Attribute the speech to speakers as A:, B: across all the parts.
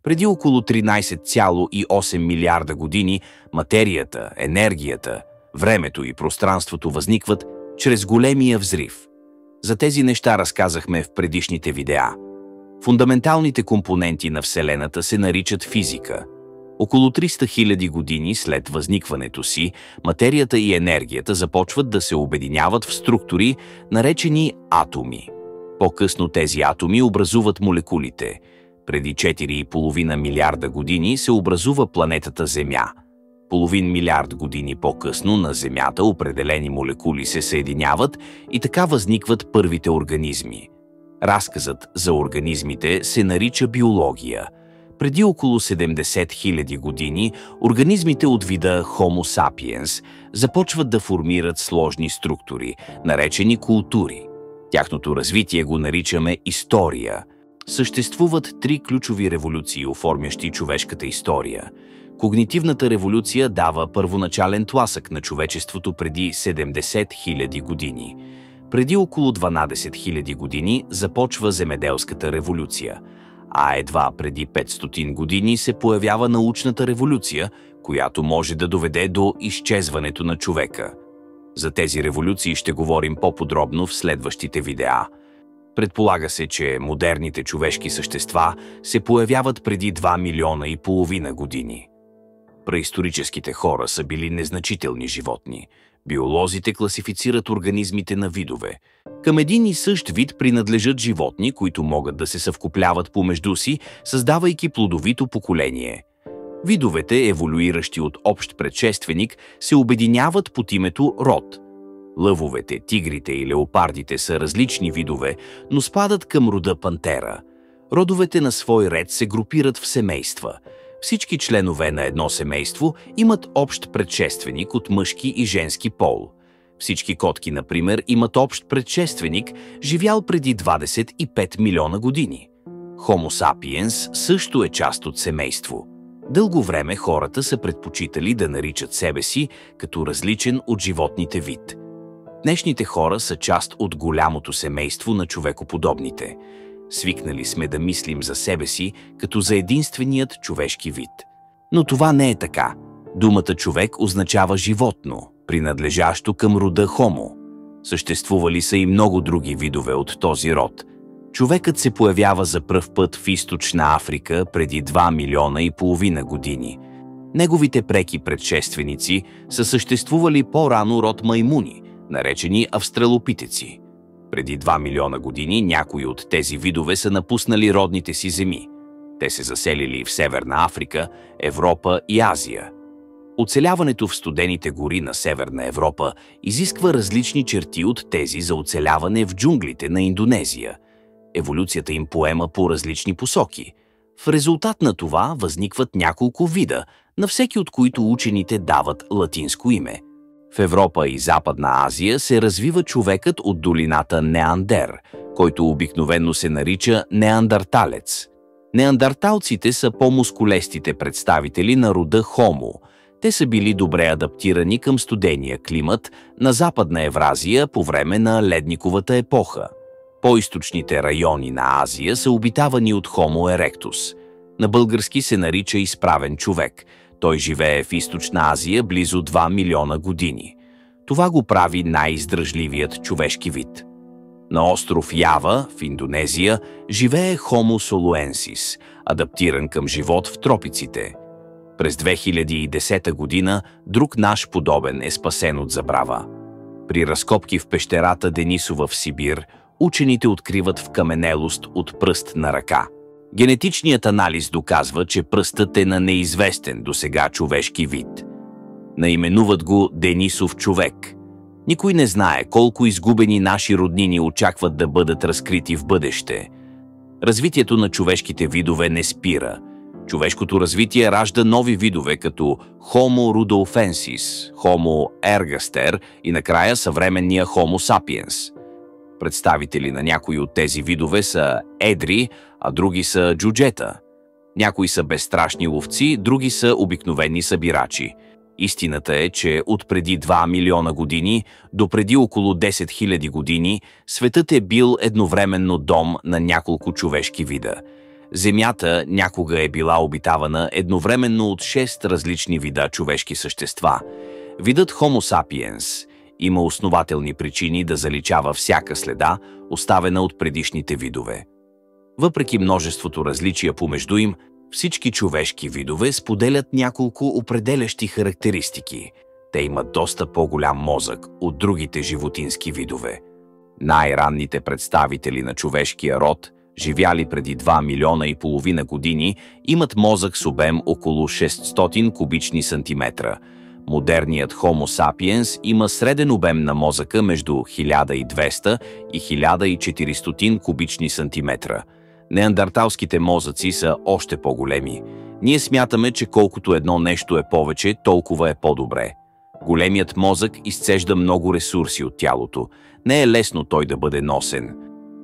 A: Преди около 13,8 милиарда години материята, енергията, времето и пространството възникват чрез големия взрив. За тези неща разказахме в предишните видеа. Фундаменталните компоненти на Вселената се наричат физика. Около 300 000 години след възникването си, материята и енергията започват да се обединяват в структури, наречени атоми. По-късно тези атоми образуват молекулите. Преди 4,5 милиарда години се образува планетата Земя. Половин милиард години по-късно на Земята определени молекули се съединяват и така възникват първите организми. Разказът за организмите се нарича биология. Преди около 70 000 години организмите от вида Homo sapiens започват да формират сложни структури, наречени култури. Тяхното развитие го наричаме история. Съществуват три ключови революции, оформящи човешката история. Когнитивната революция дава първоначален тласък на човечеството преди 70 000 години. Преди около 12 000 години започва земеделската революция, а едва преди 500 години се появява научната революция, която може да доведе до изчезването на човека. За тези революции ще говорим по-подробно в следващите видеа. Предполага се, че модерните човешки същества се появяват преди 2,5 милиона години. Преисторическите хора са били незначителни животни. Биолозите класифицират организмите на видове. Към един и същ вид принадлежат животни, които могат да се съвкупляват помежду си, създавайки плодовито поколение. Видовете, еволюиращи от общ предшественик, се обединяват под името род. Лъвовете, тигрите и леопардите са различни видове, но спадат към рода пантера. Родовете на свой ред се групират в семейства. Всички членове на едно семейство имат общ предшественик от мъжки и женски пол. Всички котки, например, имат общ предшественик, живял преди 25 милиона години. Homo sapiens също е част от семейство. Дълго време хората са предпочитали да наричат себе си като различен от животните вид. Днешните хора са част от голямото семейство на човекоподобните. Свикнали сме да мислим за себе си като за единственият човешки вид. Но това не е така. Думата човек означава животно, принадлежащо към рода Homo. Съществували са и много други видове от този род. Човекът се появява за пръв път в Източна Африка преди 2,5 милиона години. Неговите преки предшественици са съществували по-рано род маймуни, наречени австралопитеци. Преди 2 милиона години някои от тези видове са напуснали родните си земи. Те се заселили в Северна Африка, Европа и Азия. Оцеляването в студените гори на Северна Европа изисква различни черти от тези за оцеляване в джунглите на Индонезия. Еволюцията им поема по различни посоки. В резултат на това възникват няколко вида, на всеки от които учените дават латинско име. В Европа и Западна Азия се развива човекът от долината Неандер, който обикновено се нарича неандерталец. Неандерталците са по-мускулестите представители на рода Homo. Те са били добре адаптирани към студения климат на Западна Евразия по време на ледниковата епоха. По-източните райони на Азия са обитавани от Homo erectus. На български се нарича изправен човек. Той живее в Източна Азия близо 2 милиона години. Това го прави най-издръжливият човешки вид. На остров Ява, в Индонезия, живее Homo soluensis, адаптиран към живот в тропиците. През 2010 година друг наш подобен е спасен от забрава. При разкопки в пещерата Денисова в Сибир, учените откриват вкаменелост от пръст на ръка. Генетичният анализ доказва, че пръстът е на неизвестен досега човешки вид. Наименуват го Денисов човек. Никой не знае колко изгубени наши роднини очакват да бъдат разкрити в бъдеще. Развитието на човешките видове не спира. Човешкото развитие ражда нови видове като Homo rudolfensis, Homo ergaster и накрая съвременния Homo sapiens. Представители на някои от тези видове са едри, а други са джуджета. Някои са безстрашни ловци, други са обикновени събирачи. Истината е, че от преди 2 милиона години до преди около 10 000 години светът е бил едновременно дом на няколко човешки вида. Земята някога е била обитавана едновременно от 6 различни вида човешки същества. Видът Homo sapiens има основателни причини да заличава всяка следа, оставена от предишните видове. Въпреки множеството различия помежду им, всички човешки видове споделят няколко определящи характеристики. Те имат доста по-голям мозък от другите животински видове. Най-ранните представители на човешкия род, живяли преди 2,5 милиона години, имат мозък с обем около 600 кубични сантиметра. Модерният Homo sapiens има среден обем на мозъка между 1200 и 1400 кубични сантиметра. Неандерталските мозъци са още по-големи. Ние смятаме, че колкото едно нещо е повече, толкова е по-добре. Големият мозък изцежда много ресурси от тялото. Не е лесно той да бъде носен.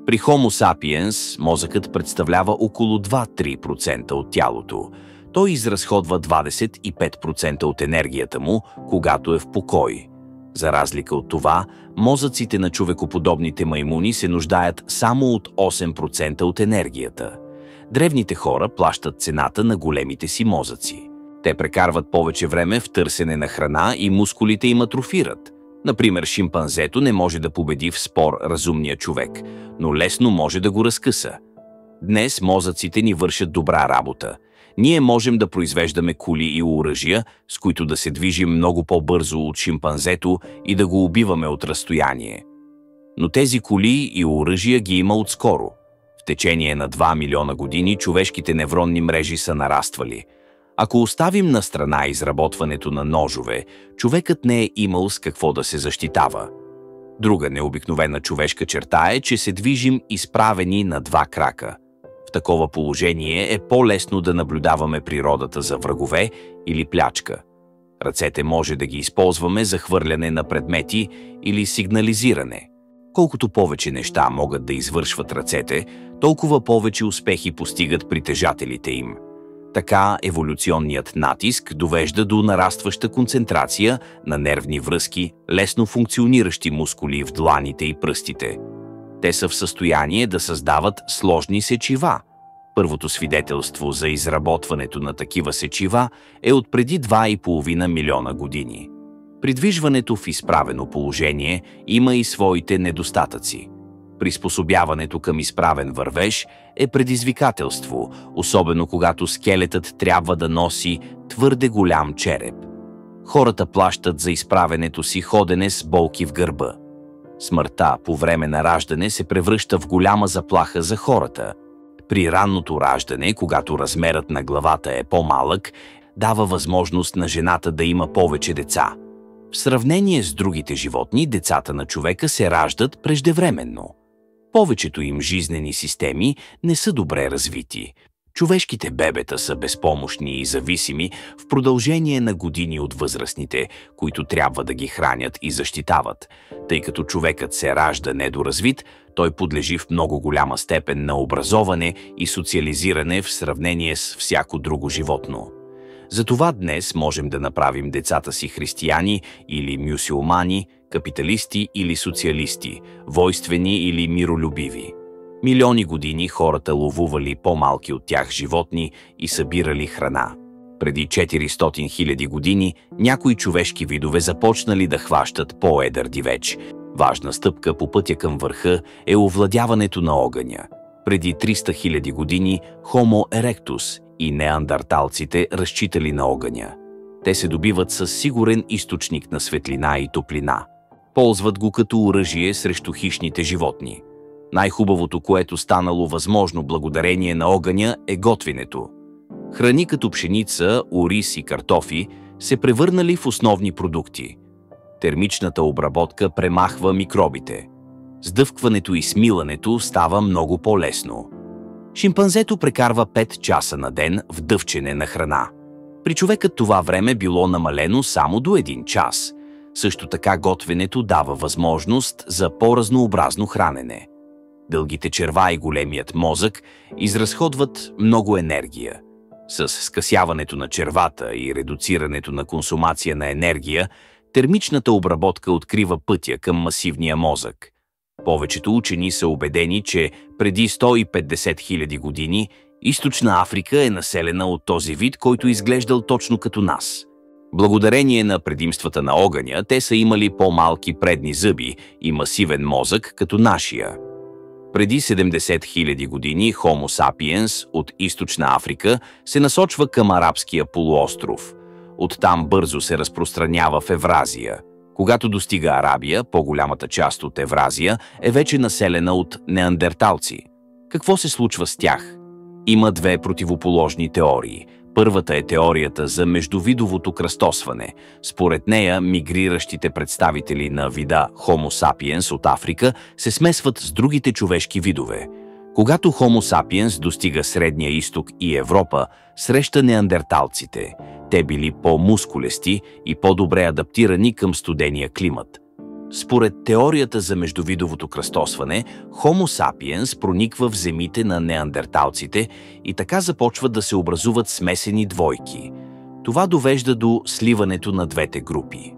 A: При Homo sapiens мозъкът представлява около 2-3% от тялото. Той изразходва 25% от енергията му, когато е в покой. За разлика от това, мозъците на човекоподобните маймуни се нуждаят само от 8% от енергията. Древните хора плащат цената на големите си мозъци. Те прекарват повече време в търсене на храна и мускулите им атрофират. Например, шимпанзето не може да победи в спор разумния човек, но лесно може да го разкъса. Днес мозъците ни вършат добра работа. Ние можем да произвеждаме коли и оръжия, с които да се движим много по-бързо от шимпанзето и да го убиваме от разстояние. Но тези коли и оръжия ги има отскоро. В течение на 2 милиона години човешките невронни мрежи са нараствали. Ако оставим на страна изработването на ножове, човекът не е имал с какво да се защитава. Друга необикновена човешка черта е, че се движим изправени на 2 крака. В такова положение е по-лесно да наблюдаваме природата за врагове или плячка. Ръцете може да ги използваме за хвърляне на предмети или сигнализиране. Колкото повече неща могат да извършват ръцете, толкова повече успехи постигат притежателите им. Така еволюционният натиск довежда до нарастваща концентрация на нервни връзки, лесно функциониращи мускули в дланите и пръстите. Те са в състояние да създават сложни сечива. Първото свидетелство за изработването на такива сечива е от преди 2,5 милиона години. Придвижването в изправено положение има и своите недостатъци. Приспособяването към изправен вървеж е предизвикателство, особено когато скелетът трябва да носи твърде голям череп. Хората плащат за изправенето си ходене с болки в гърба. Смъртта по време на раждане се превръща в голяма заплаха за хората. При ранното раждане, когато размерът на главата е по-малък, дава възможност на жената да има повече деца. В сравнение с другите животни, децата на човека се раждат преждевременно. Повечето им жизнени системи не са добре развити. Човешките бебета са безпомощни и зависими в продължение на години от възрастните, които трябва да ги хранят и защитават. Тъй като човекът се ражда недоразвит, той подлежи в много голяма степен на образоване и социализиране в сравнение с всяко друго животно. Затова днес можем да направим децата си християни или мюсюлмани, капиталисти или социалисти, войнствени или миролюбиви. Милиони години хората ловували по-малки от тях животни и събирали храна. Преди 400 000 години някои човешки видове започнали да хващат по-едър дивеч. Важна стъпка по пътя към върха е овладяването на огъня. Преди 300 000 години Homo erectus и неандерталците разчитали на огъня. Те се добиват със сигурен източник на светлина и топлина. Ползват го като оръжие срещу хищните животни. Най-хубавото, което станало възможно благодарение на огъня, е готвенето. Храни като пшеница, ориз и картофи се превърнали в основни продукти. Термичната обработка премахва микробите. Сдъвкването и смилането става много по-лесно. Шимпанзето прекарва 5 часа на ден в дъвчене на храна. При човека това време било намалено само до 1 час. Също така готвенето дава възможност за по-разнообразно хранене. Дългите черва и големият мозък изразходват много енергия. С скъсяването на червата и редуцирането на консумация на енергия, термичната обработка открива пътя към масивния мозък. Повечето учени са убедени, че преди 150 000 години Източна Африка е населена от този вид, който изглеждал точно като нас. Благодарение на предимствата на огъня, те са имали по-малки предни зъби и масивен мозък като нашия. Преди 70 000 години Homo sapiens от Източна Африка се насочва към Арабския полуостров. Оттам бързо се разпространява в Евразия. Когато достига Арабия, по-голямата част от Евразия е вече населена от неандерталци. Какво се случва с тях? Има две противоположни теории. Първата е теорията за междувидовото кръстосване. Според нея, мигриращите представители на вида Homo sapiens от Африка се смесват с другите човешки видове. Когато Homo sapiens достига Средния изток и Европа, среща неандерталците. Те били по-мускулести и по-добре адаптирани към студения климат. Според теорията за междувидовото кръстосване, Homo sapiens прониква в земите на неандерталците и така започват да се образуват смесени двойки. Това довежда до сливането на двете групи.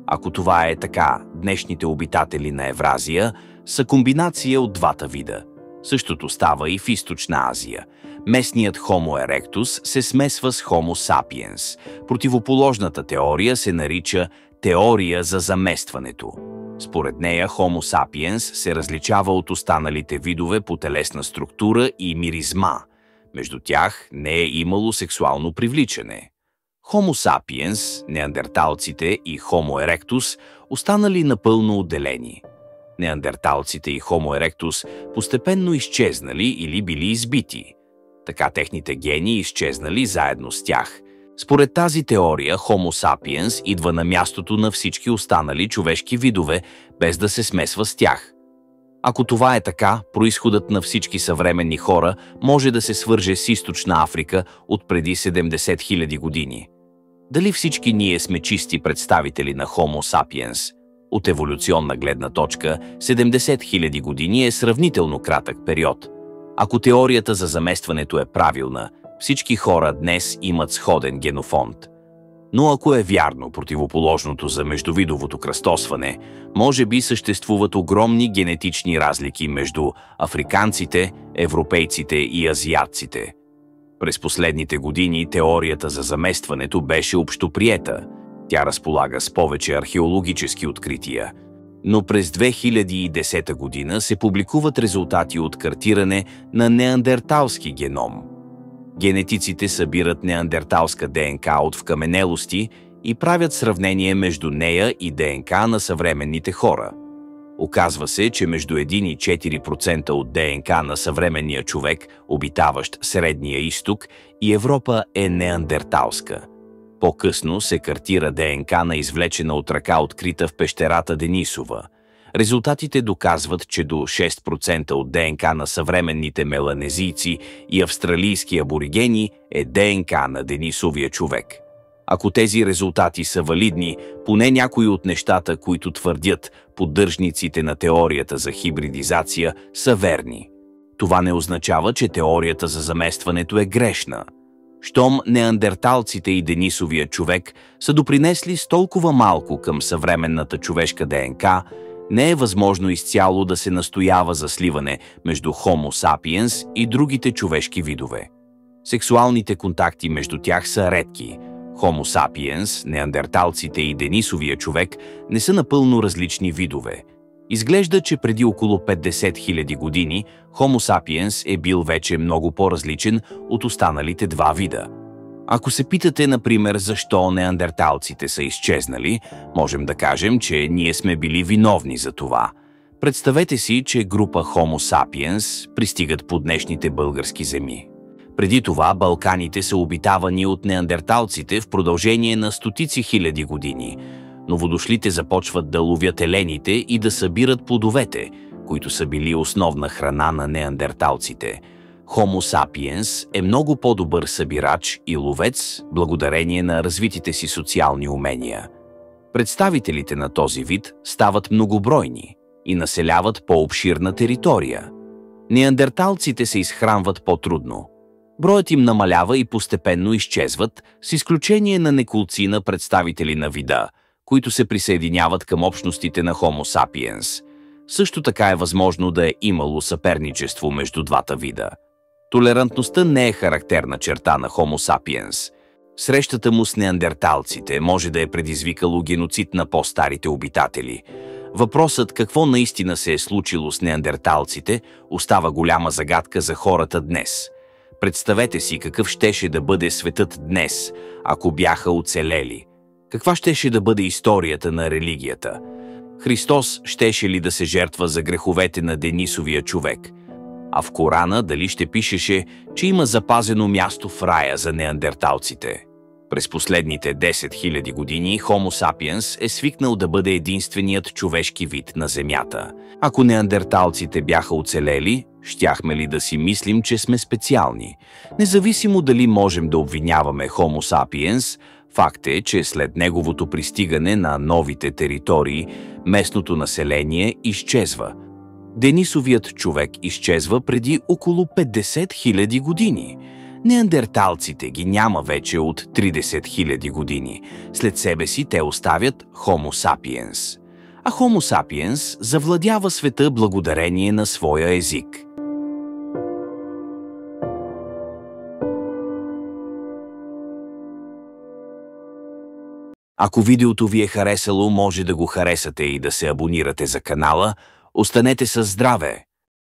A: Ако това е така, днешните обитатели на Евразия са комбинация от двата вида. Същото става и в Източна Азия. Местният Homo erectus се смесва с Homo sapiens. Противоположната теория се нарича теория за заместването. Според нея Homo sapiens се различава от останалите видове по телесна структура и миризма. Между тях не е имало сексуално привличане. Homo sapiens, неандерталците и Homo erectus останали напълно отделени. Неандерталците и Homo erectus постепенно изчезнали или били избити. Така техните гени изчезнали заедно с тях. Според тази теория, Homo sapiens идва на мястото на всички останали човешки видове, без да се смесва с тях. Ако това е така, произходът на всички съвременни хора може да се свърже с Източна Африка от преди 70 000 години. Дали всички ние сме чисти представители на Homo sapiens? От еволюционна гледна точка, 70 000 години е сравнително кратък период. Ако теорията за заместването е правилна, всички хора днес имат сходен генофонд. Но ако е вярно противоположното за междувидовото кръстосване, може би съществуват огромни генетични разлики между африканците, европейците и азиатците. През последните години теорията за заместването беше общоприета. Тя разполага с повече археологически открития. Но през 2010 година се публикуват резултати от картиране на неандерталски геном. Генетиците събират неандерталска ДНК от вкаменелости и правят сравнение между нея и ДНК на съвременните хора. Оказва се, че между 1 и 4% от ДНК на съвременния човек, обитаващ Средния изток и Европа, е неандерталска. По-късно се картира ДНК на извлечена от ръка, открита в пещерата Денисова. Резултатите доказват, че до 6% от ДНК на съвременните меланезийци и австралийски аборигени е ДНК на Денисовия човек. Ако тези резултати са валидни, поне някои от нещата, които твърдят поддръжниците на теорията за хибридизация, са верни. Това не означава, че теорията за заместването е грешна. Щом неандерталците и Денисовия човек са допринесли с толкова малко към съвременната човешка ДНК, не е възможно изцяло да се настоява за сливане между Homo sapiens и другите човешки видове. Сексуалните контакти между тях са редки. Homo sapiens, неандерталците и Денисовия човек не са напълно различни видове. Изглежда, че преди около 50 000 години Homo sapiens е бил вече много по-различен от останалите два вида. Ако се питате, например, защо неандерталците са изчезнали, можем да кажем, че ние сме били виновни за това. Представете си, че група Homo sapiens пристигат по днешните български земи. Преди това Балканите са обитавани от неандерталците в продължение на стотици хиляди години. Новодошлите започват да ловят елените и да събират плодовете, които са били основна храна на неандерталците. Homo sapiens е много по-добър събирач и ловец благодарение на развитите си социални умения. Представителите на този вид стават многобройни и населяват по-обширна територия. Неандерталците се изхранват по-трудно. Броят им намалява и постепенно изчезват, с изключение на неколцина представители на вида, които се присъединяват към общностите на Homo sapiens. Също така е възможно да е имало съперничество между двата вида. Толерантността не е характерна черта на Homo sapiens. Срещата му с неандерталците може да е предизвикало геноцид на по-старите обитатели. Въпросът какво наистина се е случило с неандерталците остава голяма загадка за хората днес. Представете си какъв щеше да бъде светът днес, ако бяха оцелели. Каква щеше да бъде историята на религията? Христос щеше ли да се жертва за греховете на Денисовия човек? А в Корана дали ще пишеше, че има запазено място в рая за неандерталците? През последните 10 000 години Homo sapiens е свикнал да бъде единственият човешки вид на Земята. Ако неандерталците бяха оцелели, щяхме ли да си мислим, че сме специални? Независимо дали можем да обвиняваме Homo sapiens, факт е, че след неговото пристигане на новите територии, местното население изчезва. Денисовият човек изчезва преди около 50 000 години. Неандерталците ги няма вече от 30 000 години. След себе си те оставят Homo sapiens. А Homo sapiens завладява света благодарение на своя език. Ако видеото ви е харесало, може да го харесате и да се абонирате за канала. Останете със здраве!